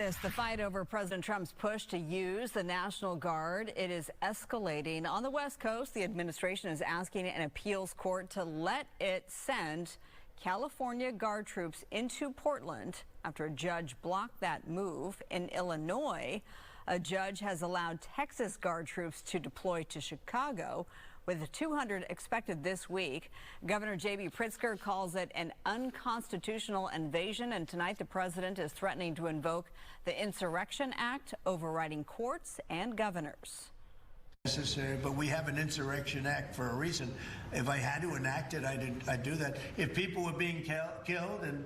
The fight over President Trump's push to use the National Guard, it is escalating. On the West Coast, the administration is asking an appeals court to let it send California Guard troops into Portland after a judge blocked that move. In Illinois, a judge has allowed Texas Guard troops to deploy to Chicago, with 200 expected this week. Governor J.B. Pritzker calls it an unconstitutional invasion, and tonight the president is threatening to invoke the Insurrection Act, overriding courts and governors. Necessary, but we have an Insurrection Act for a reason. If I had to enact it, I'd do that. If people were being killed and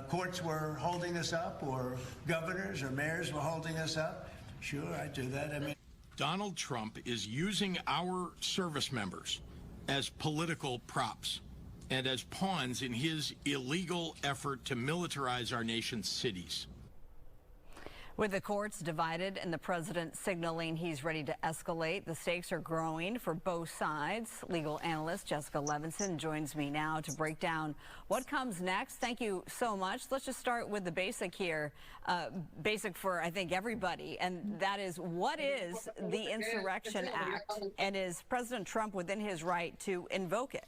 courts were holding us up, or governors or mayors were holding us up, sure, I'd do that. I mean, Donald Trump is using our service members as political props and as pawns in his illegal effort to militarize our nation's cities. With the courts divided and the president signaling he's ready to escalate, the stakes are growing for both sides. Legal analyst Jessica Levinson joins me now to break down what comes next. Thank you so much. Let's just start with the basic here, basic for, I think, everybody, and that is, what is the Insurrection Act, and is President Trump within his right to invoke it?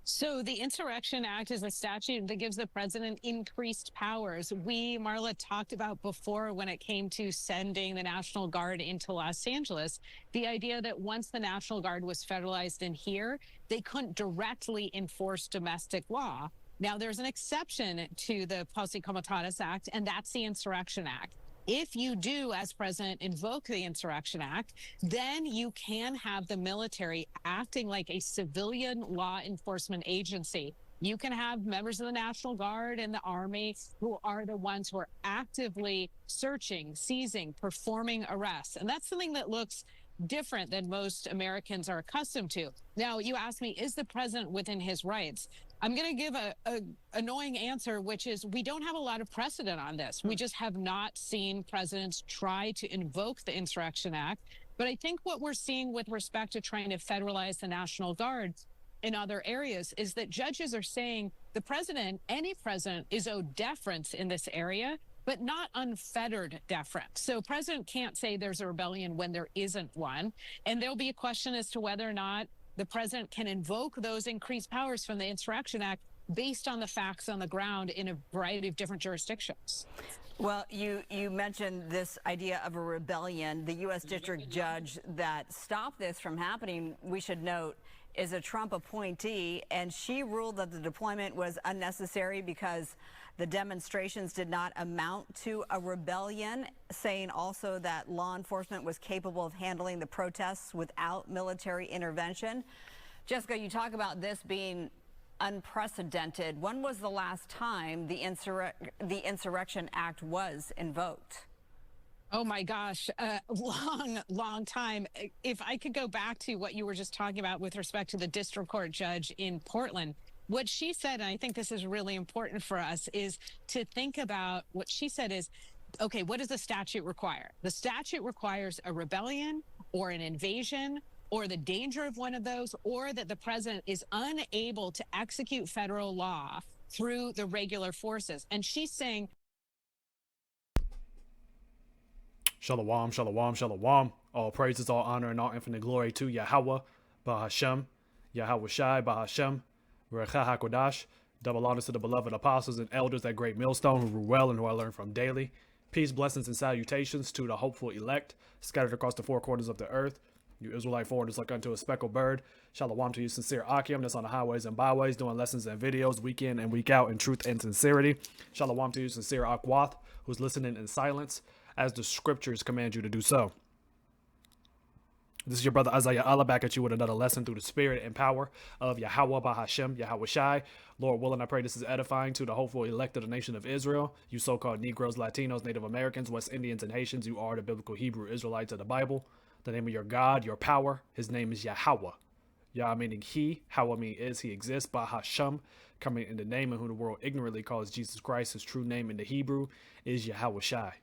So the Insurrection Act is a statute that gives the president increased powers. Marla, talked about before when it came to sending the National Guard into Los Angeles, the idea that once the National Guard was federalized in here, they couldn't directly enforce domestic law. Now, there's an exception to the Posse Comitatus Act, and that's the Insurrection Act. If you do, as president, invoke the Insurrection Act, then you can have the military acting like a civilian law enforcement agency. You can have members of the National Guard and the Army who are the ones who are actively searching, seizing, performing arrests. And that's something that looks different than most Americans are accustomed to. Now, you asked me, is the president within his rights? I'm going to give a annoying answer, which is we don't have a lot of precedent on this. We just have not seen presidents try to invoke the Insurrection Act. But I think what we're seeing with respect to trying to federalize the National Guard in other areas is that judges are saying the president, any president, is owed deference in this area, but not unfettered deference. So president can't say there's a rebellion when there isn't one. And there'll be a question as to whether or not the president can invoke those increased powers from the Insurrection Act based on the facts on the ground in a variety of different jurisdictions. Well, you mentioned this idea of a rebellion. The U.S. District Judge that stopped this from happening, we should note, is a Trump appointee, and she ruled that the deployment was unnecessary because the demonstrations did not amount to a rebellion, saying also that law enforcement was capable of handling the protests without military intervention. Jessica, you talk about this being unprecedented. When was the last time the Insurrection Act was invoked? Oh my gosh, long time. If I could go back to what you were just talking about with respect to the district court judge in Portland, what she said, and I think this is really important for us, is to think about what she said is, okay, what does the statute require? The statute requires a rebellion or an invasion or the danger of one of those, or that the president is unable to execute federal law through the regular forces. And she's saying, Shalom, shalom, shalom. All praises, all honor, and all infinite glory to YAHAWAH, BAHASHAM, YAHAWASHI, BAHASHAM, RAWCHAA, QADASH. Double honors to the beloved apostles and elders at Great Millstone who rule well and who I learn from daily. Peace, blessings, and salutations to the hopeful elect scattered across the four corners of the earth. You Israelite foreigners like unto a speckled bird. Shalom to you, sincere Akim that's on the highways and byways doing lessons and videos week in and week out in truth and sincerity. Shalom to you, sincere Akwath, who's listening in silence as the scriptures command you to do so. This is your brother Isaiah Allah back at you with another lesson through the spirit and power of YAHAWAH, BAHASHAM, YAHAWASHI. Lord willing, I pray this is edifying to the hopeful elect of the nation of Israel. You so-called Negroes, Latinos, Native Americans, West Indians, and Haitians, you are the biblical Hebrew Israelites of the Bible. The name of your God, your power, his name is YAHAWAH. Yah meaning he, Hawa meaning is, he exists, BAHASHAM, coming in the name of whom the world ignorantly calls Jesus Christ. His true name in the Hebrew is YAHAWASHI.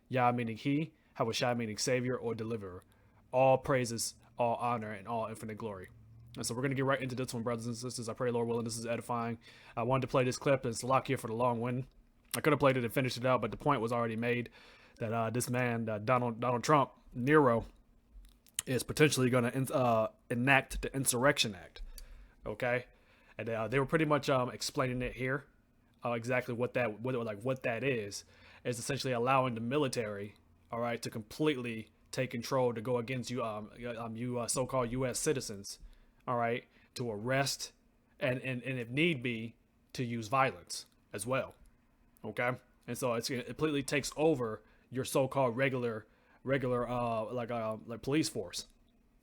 Yah meaning he, Hawashai meaning savior or deliverer. All praises, all honor, and all infinite glory. And so we're going to get right into this one, brothers and sisters. I pray, Lord willing, this is edifying. I wanted to play this clip, and it's a lot here for the long wind. I could have played it and finished it out, but the point was already made that this man, Donald Trump, Nero, is potentially going to enact the Insurrection Act. Okay, and they were pretty much explaining it here, exactly what that is essentially allowing the military, all right, to completely take control to go against you, so-called U.S. citizens, all right, to arrest and if need be, to use violence as well. Okay, and so it completely takes over your so-called regular police force,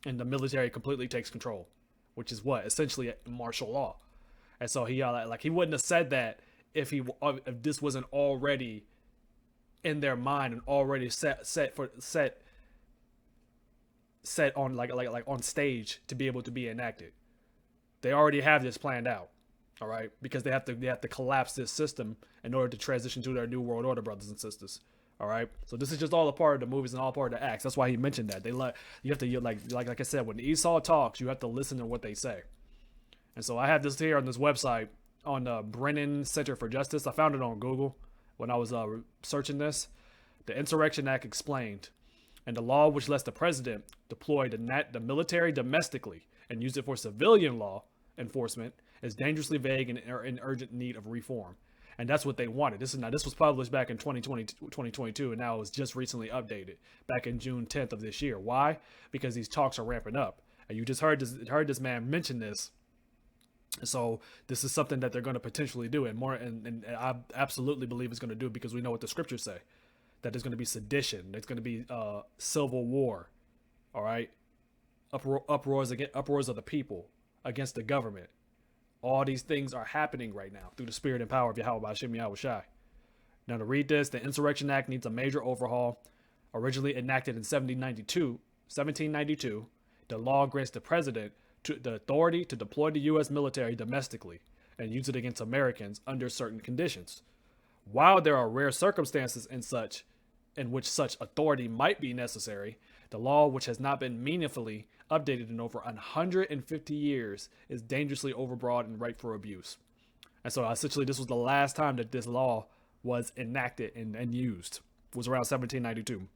and the military completely takes control, which is what essentially martial law. And so he wouldn't have said that if this wasn't already in their mind and already set on on stage to be able to be enacted. They already have this planned out, all right, because they have to collapse this system in order to transition to their new world order, brothers and sisters. All right, so this is just all a part of the movies and all part of the acts. That's why he mentioned that you have to like I said, when Esau talks, you have to listen to what they say. And so I have this here on this website on the Brennan Center for Justice. I found it on Google when I was searching this. The Insurrection Act explained, and the law which lets the president deploy the military domestically and use it for civilian law enforcement is dangerously vague and in urgent need of reform. And that's what they wanted. This was published back in 2022, and now it was just recently updated back in June 10th of this year. Why? Because these talks are ramping up, and you just heard this man mention this. So this is something that they're going to potentially do, and I absolutely believe it's going to do, because we know what the scriptures say, that there's going to be sedition, there's going to be civil war, all right, uproars of the people against the government. All these things are happening right now through the spirit and power of YAHAWASHI, YAHAWASHI. Now, to read this, the Insurrection Act needs a major overhaul. Originally enacted in 1792, the law grants the president the authority to deploy the U.S. military domestically and use it against Americans under certain conditions. While there are rare circumstances in which such authority might be necessary, the law, which has not been meaningfully updated in over 150 years, is dangerously overbroad and ripe for abuse. And so essentially this was the last time that this law was enacted and used. It was around 1792.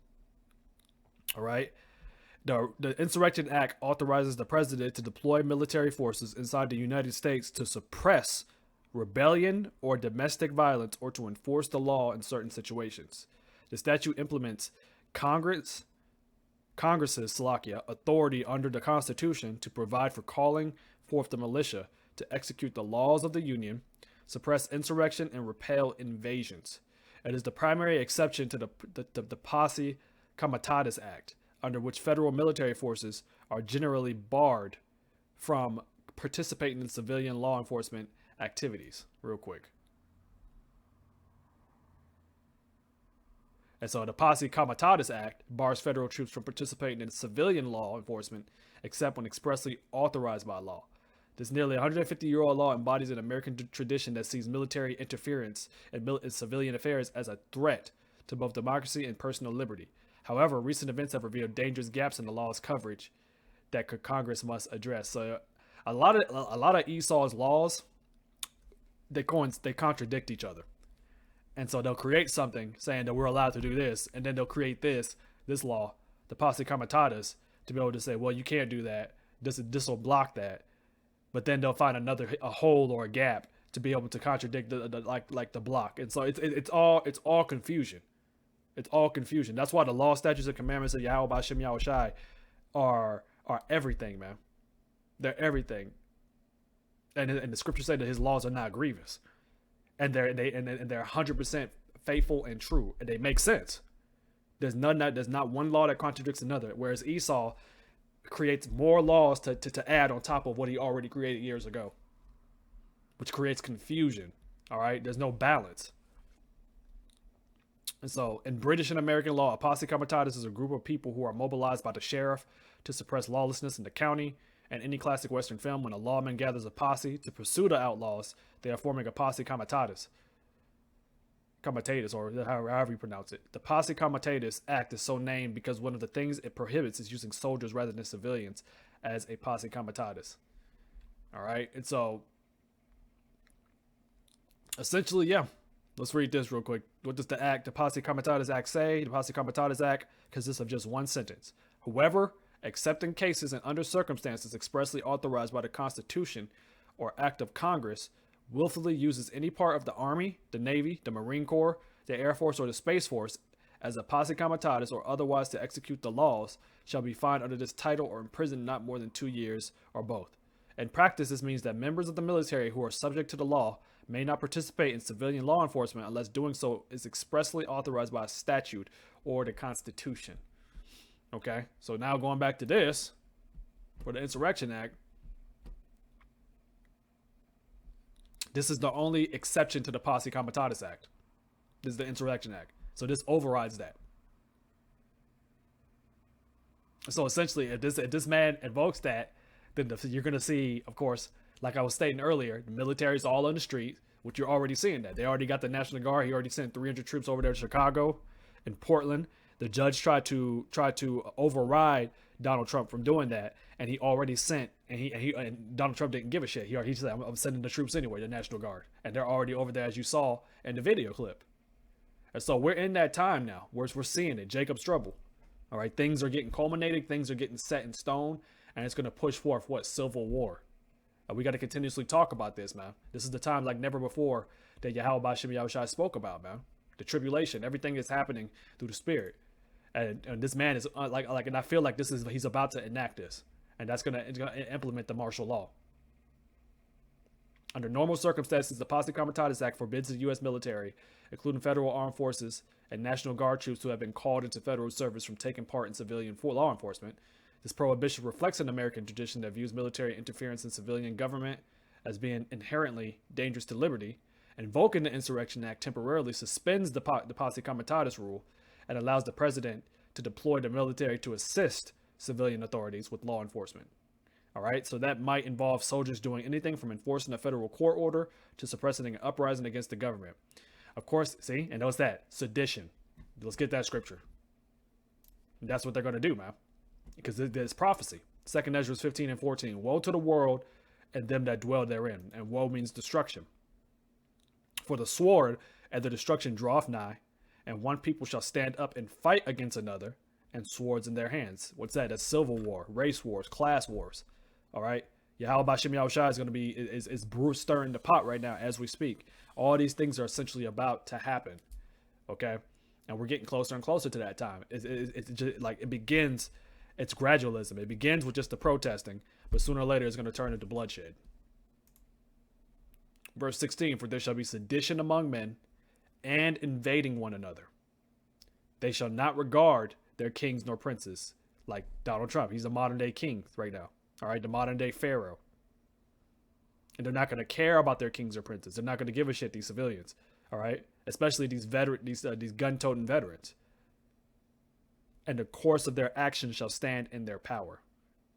All right. The Insurrection Act authorizes the president to deploy military forces inside the United States to suppress rebellion or domestic violence or to enforce the law in certain situations. The statute implements Congress's authority under the Constitution to provide for calling forth the militia to execute the laws of the Union, suppress insurrection, and repel invasions. It is the primary exception to the Posse Comitatus Act, under which federal military forces are generally barred from participating in civilian law enforcement activities. Real quick. And so the Posse Comitatus Act bars federal troops from participating in civilian law enforcement except when expressly authorized by law. This nearly 150-year-old law embodies an American tradition that sees military interference in civilian affairs as a threat to both democracy and personal liberty. However, recent events have revealed dangerous gaps in the law's coverage that Congress must address. So a lot of Esau's laws, they contradict each other. And so they'll create something saying that we're allowed to do this, and then they'll create this law, the Posse Comitatus, to be able to say, well, you can't do that. This will block that. But then they'll find a hole or a gap to be able to contradict the block. And so it's all confusion. It's all confusion. That's why the law, statutes, and commandments of YAHAWAH, BAHASHAM, YAHAWASHI are everything, man. They're everything. And the scriptures say that his laws are not grievous. And they're 100% faithful and true, and they make sense. There's not one law that contradicts another. Whereas Esau creates more laws to add on top of what he already created years ago, which creates confusion. All right, there's no balance. And so, in British and American law, a posse comitatus is a group of people who are mobilized by the sheriff to suppress lawlessness in the county. And any classic Western film, when a lawman gathers a posse to pursue the outlaws, they are forming a posse comitatus, or however you pronounce it. The Posse Comitatus Act is so named because one of the things it prohibits is using soldiers rather than civilians as a posse comitatus. All right, and so essentially, yeah, Let's read this real quick. What does the Posse Comitatus Act say? The Posse Comitatus Act consists of just one sentence. Whoever, except in cases and under circumstances expressly authorized by the Constitution or Act of Congress, willfully uses any part of the Army, the Navy, the Marine Corps, the Air Force, or the Space Force as a Posse Comitatus or otherwise to execute the laws shall be fined under this title or imprisoned not more than 2 years or both. In practice, this means that members of the military who are subject to the law may not participate in civilian law enforcement unless doing so is expressly authorized by a statute or the Constitution. Okay, so now going back to this, for the Insurrection Act, this is the only exception to the Posse Comitatus Act. This is the Insurrection Act. So this overrides that. So essentially, if this man invokes that, then you're going to see, of course, like I was stating earlier, the military's all on the street, which you're already seeing that. They already got the National Guard. He already sent 300 troops over there to Chicago and Portland. The judge tried to override Donald Trump from doing that, and he already sent, and Donald Trump didn't give a shit. He said, I'm sending the troops anyway, the National Guard. And they're already over there, as you saw in the video clip. And so we're in that time now where we're seeing it, Jacob's trouble. All right, things are getting culminated, things are getting set in stone, and it's going to push forth what? Civil war. We got to continuously talk about this, man. This is the time like never before that YAHAWASHI spoke about, man. The tribulation, everything is happening through the Spirit. And this man is and I feel like he's about to enact this, and it's gonna implement the martial law. Under normal circumstances, the Posse Comitatus Act forbids the U.S. military, including federal armed forces and National Guard troops who have been called into federal service, from taking part in civilian law enforcement. This prohibition reflects an American tradition that views military interference in civilian government as being inherently dangerous to liberty. Invoking the Insurrection Act temporarily suspends the Posse Comitatus rule and allows the president to deploy the military to assist civilian authorities with law enforcement. All right, so that might involve soldiers doing anything from enforcing a federal court order to suppressing an uprising against the government. Of course, see, and notice that, sedition. Let's get that scripture. And that's what they're going to do, man. Because there's prophecy. 2 Ezra 15 and 14. Woe to the world and them that dwell therein. And woe means destruction. For the sword and the destruction draweth nigh, and one people shall stand up and fight against another, and swords in their hands. What's that? That's civil war, race wars, class wars. All right. YAHAWASHI is going to be, is Bruce stirring the pot right now as we speak. All these things are essentially about to happen. Okay. And we're getting closer and closer to that time. It's just like it begins. It's gradualism. It begins with just the protesting, but sooner or later it's going to turn into bloodshed. Verse 16, for there shall be sedition among men and invading one another. They shall not regard their kings nor princes, like Donald Trump. He's a modern day king right now. All right, the modern day Pharaoh. And they're not going to care about their kings or princes. They're not going to give a shit, these civilians. All right, especially these gun-toting veterans. And the course of their actions shall stand in their power.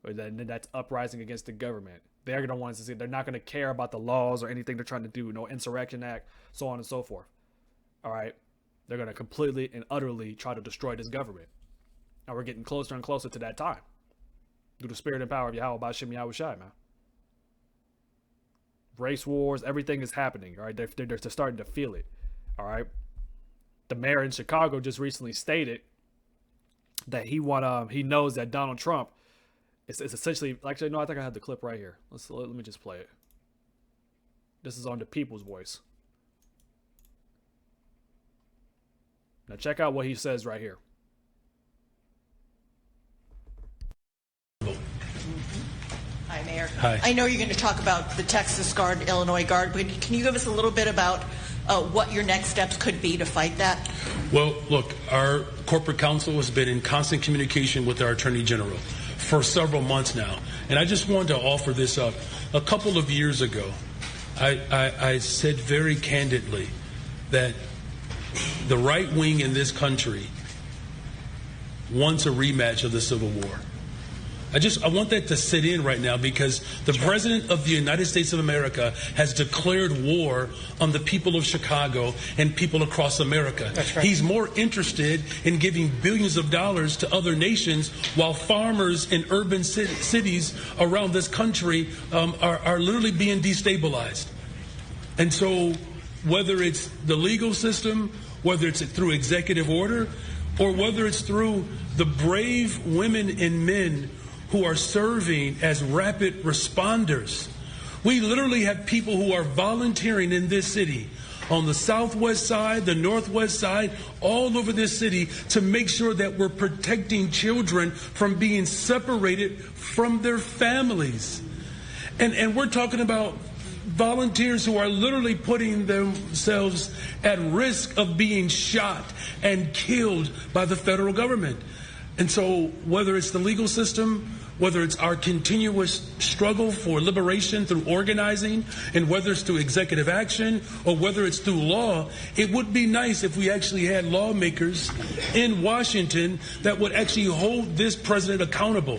And then that's uprising against the government. They're going to want to see. They're not going to care about the laws or anything they're trying to do. No Insurrection Act, so on and so forth. All right, they're going to completely and utterly try to destroy this government. And we're getting closer and closer to that time. Through the spirit and power of YAHAWASHI, man. Race wars, everything is happening. All right, they're starting to feel it. All right, the mayor in Chicago just recently stated that he knows that Donald Trump is essentially. Actually, no, I think I have the clip right here. Let me just play it. This is on the People's Voice. Now check out what he says right here. Hi, Mayor. Hi. I know you're going to talk about the Texas Guard, Illinois Guard, but can you give us a little bit about what your next steps could be to fight that? Well, look, our corporate counsel has been in constant communication with our Attorney General for several months now. And I just wanted to offer this up. A couple of years ago, I said very candidly that the right wing in this country wants a rematch of the Civil War. I want that to sit in right now, because the President of the United States of America has declared war on the people of Chicago and people across America. That's right. He's more interested in giving billions of dollars to other nations, while farmers in urban cities around this country are literally being destabilized. And so whether it's the legal system, whether it's through executive order, or whether it's through the brave women and men who are serving as rapid responders. We literally have people who are volunteering in this city, on the southwest side, the northwest side, all over this city, to make sure that we're protecting children from being separated from their families. And we're talking about volunteers who are literally putting themselves at risk of being shot and killed by the federal government. And so whether it's the legal system, whether it's our continuous struggle for liberation through organizing, and whether it's through executive action or whether it's through law, it would be nice if we actually had lawmakers in Washington that would actually hold this president accountable.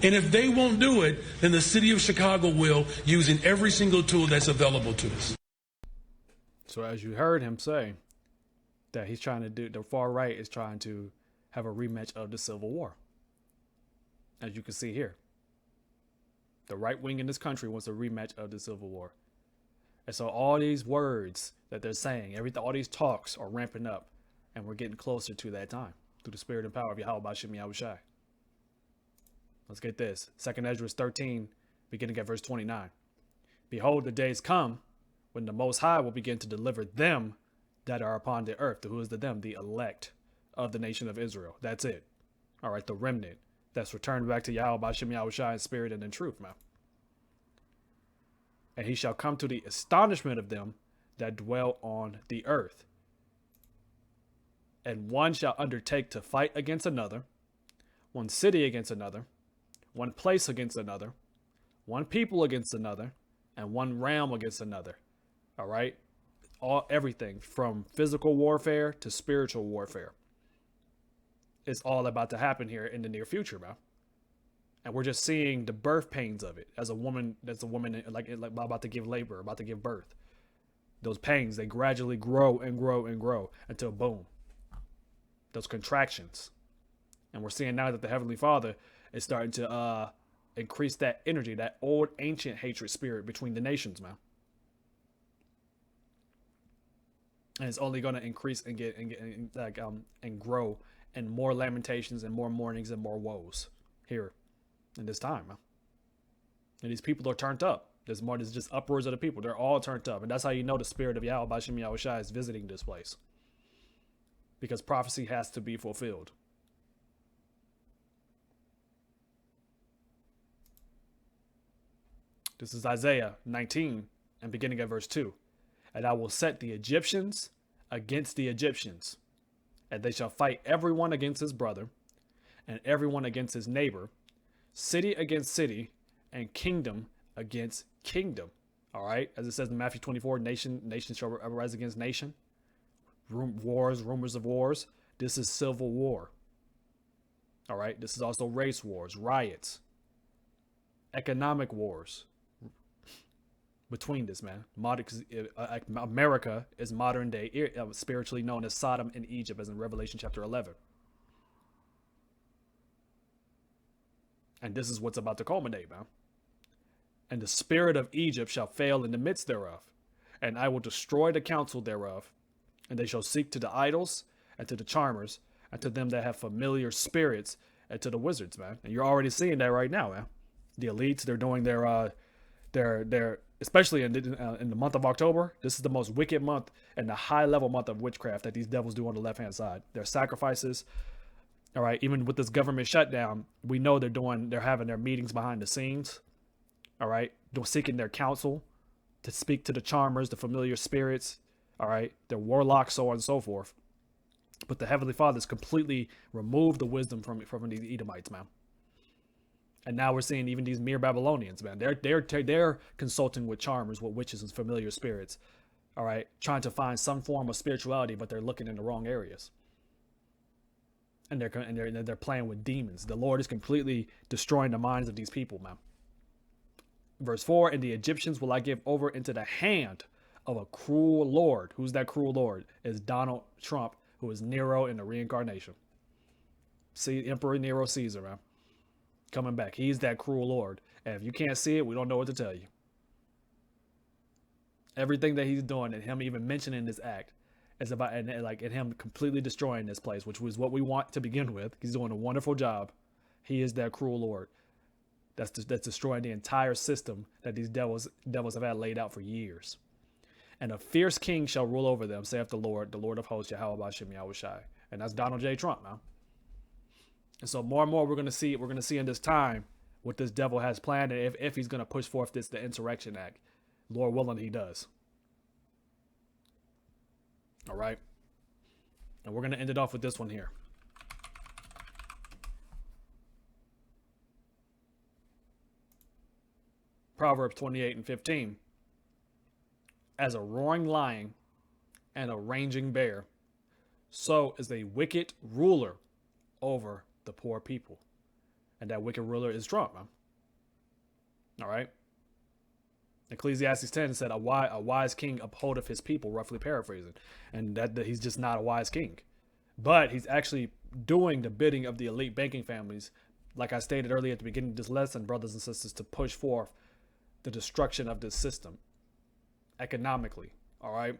And if they won't do it, then the city of Chicago will, using every single tool that's available to us. So as you heard him say, that he's trying to do, the far right is trying to have a rematch of the Civil War. As you can see here, the right wing in this country wants a rematch of the Civil War. And so all these words that they're saying, all these talks are ramping up, and we're getting closer to that time through the spirit and power of YAHAWASHI. Let's get this. 2nd Ezra 13, beginning at verse 29. Behold, the days come when the Most High will begin to deliver them that are upon the earth. Who is the them? The elect of the nation of Israel. That's it. All right, the remnant that's returned back to YAHAWASHI in spirit and in truth, man. And he shall come to the astonishment of them that dwell on the earth. And one shall undertake to fight against another, one city against another, one place against another, one people against another, and one realm against another. All right? Everything from physical warfare to spiritual warfare. It's all about to happen here in the near future, bro. And we're just seeing the birth pains of it as a woman, like about to give labor, about to give birth. Those pains, they gradually grow and grow and grow until boom. Those contractions. And we're seeing now that the Heavenly Father is starting to increase that energy, that old ancient hatred spirit between the nations, man. And it's only going to increase and grow, and more lamentations and more mournings and more woes here in this time, man. And these people are turned up. There's just upwards of the people. They're all turned up. And that's how you know the spirit of YAHAWASHI is visiting this place. Because prophecy has to be fulfilled. This is Isaiah 19 and beginning at verse 2. And I will set the Egyptians against the Egyptians, and they shall fight everyone against his brother, and everyone against his neighbor, city against city, and kingdom against kingdom. All right, as it says in Matthew 24, nation shall rise against nation. Wars, rumors of wars. This is civil war. All right, this is also race wars, riots, economic wars. Between this, man, America is modern day, spiritually known as Sodom and Egypt, as in Revelation chapter 11. And this is what's about to culminate, man. And the spirit of Egypt shall fail in the midst thereof, and I will destroy the counsel thereof, and they shall seek to the idols and to the charmers and to them that have familiar spirits and to the wizards, man. And you're already seeing that right now, man. The elites, they're doing their especially in the month of October. This is the most wicked month and the high level month of witchcraft that these devils do on the left hand side. Their sacrifices. All right. Even with this government shutdown, we know they're having their meetings behind the scenes. All right. They're seeking their counsel to speak to the charmers, the familiar spirits. All right. They're warlocks, so on and so forth. But the Heavenly Father's completely removed the wisdom from these Edomites, man. And now we're seeing even these mere Babylonians, man. They're consulting with charmers, with witches and familiar spirits. All right, trying to find some form of spirituality, but they're looking in the wrong areas. And they're playing with demons. The Lord is completely destroying the minds of these people, man. Verse 4, and the Egyptians will I give over into the hand of a cruel Lord. Who's that cruel Lord? Is Donald Trump, who is Nero in the reincarnation. See, Emperor Nero Caesar, man. Coming back. He's that cruel Lord. And if you can't see it, we don't know what to tell you. Everything that he's doing and him even mentioning this act is about and him completely destroying this place, which was what we want to begin with. He's doing a wonderful job. He is that cruel Lord that's destroying the entire system that these devils have had laid out for years. And a fierce king shall rule over them, saith the Lord of hosts, YAHAWAH, BAHASHAM, YAHAWASHI. And that's Donald J. Trump, man. And so more and more we're gonna see in this time what this devil has planned, and if he's gonna push forth the Insurrection Act. Lord willing, he does. All right. And we're gonna end it off with this one here. Proverbs 28:15. As a roaring lion and a raging bear, so is a wicked ruler over the poor people. And that wicked ruler is Trump, man. All right. Ecclesiastes 10 said, a wise king upholdeth his people, roughly paraphrasing. And that he's just not a wise king. But he's actually doing the bidding of the elite banking families, like I stated earlier at the beginning of this lesson, brothers and sisters, to push forth the destruction of this system economically. All right.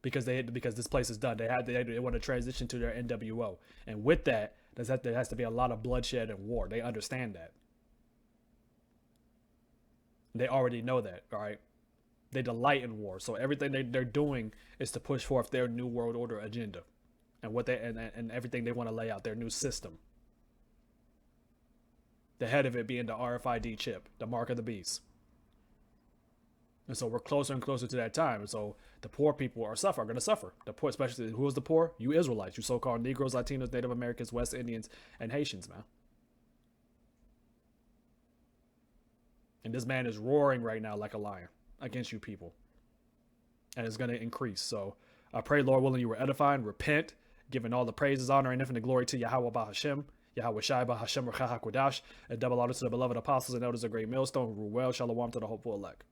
Because this place is done. They want to transition to their NWO. And with that, there has to be a lot of bloodshed and war. They understand that. They already know that, all right? They delight in war. So everything they're doing is to push forth their new world order agenda and what and everything they want to lay out, their new system. The head of it being the RFID chip, the mark of the beast. And so we're closer and closer to that time. And so the poor people are going to suffer. The poor, especially, who is the poor? You Israelites, you so-called Negroes, Latinos, Native Americans, West Indians, and Haitians, man. And this man is roaring right now like a lion against you people. And it's going to increase. So I pray, Lord willing, you were edifying, repent, giving all the praises, honor, and infinite glory to YAHAWAH, BAHASHAM, YAHAWASHI, BAHASHAM, RAWCHAA, QADASH, and double honor to the beloved apostles and elders of Great Millstone who rule well. Shalom to the hopeful elect.